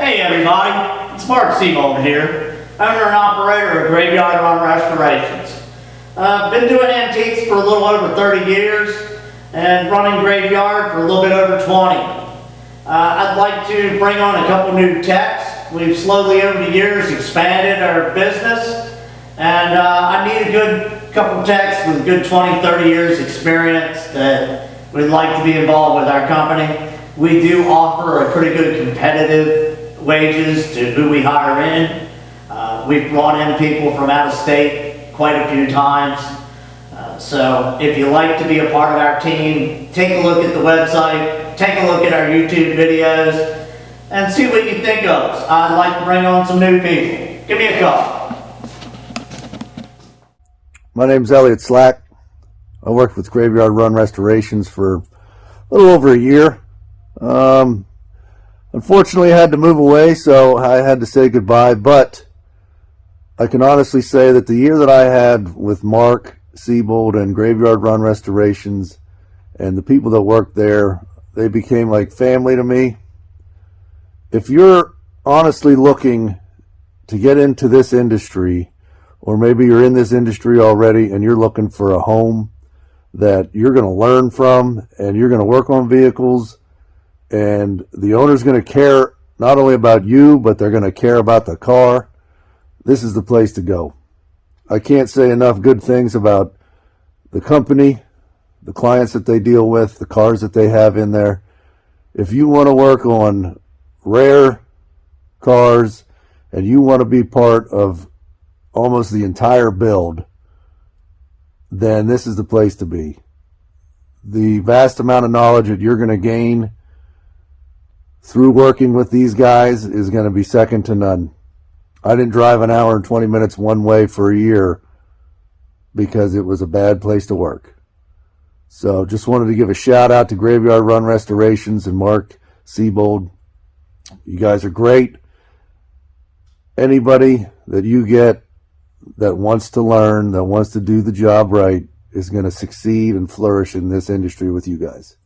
Hey everybody, it's Mark Seabold here, owner and operator of Graveyard Run Restorations. I've been doing antiques for a little over 30 years and running Graveyard for a little bit over 20. I'd like to bring on a couple new techs. We've slowly over the years expanded our business, and I need a good couple techs with a good 20-30 years experience that would like to be involved with our company. We do offer a pretty good competitive wages to who we hire in. We've brought in people from out of state quite a few times. So if you'd like to be a part of our team, take a look at the website, take a look at our YouTube videos, and see what you think of us. I'd like to bring on some new people. Give me a call. My name's Elliot Slack. I worked with Graveyard Run Restorations for a little over a year. Unfortunately, I had to move away, so I had to say goodbye, but I can honestly say that the year that I had with Mark Seabold and Graveyard Run Restorations and the people that worked there, they became like family to me. If you're honestly looking to get into this industry, or maybe you're in this industry already and you're looking for a home that you're going to learn from and you're going to work on vehicles, and the owner's going to care not only about you, but they're going to care about the car, this is the place to go. I can't say enough good things about the company, the clients that they deal with, the cars that they have in there. If you want to work on rare cars and you want to be part of almost the entire build, then this is the place to be. The vast amount of knowledge that you're going to gain through working with these guys is going to be second to none. I didn't drive an hour and 20 minutes one way for a year because it was a bad place to work. So just wanted to give a shout out to Graveyard Run Restorations and Mark Seabold. You guys are great. Anybody that you get that wants to learn, that wants to do the job right, is going to succeed and flourish in this industry with you guys.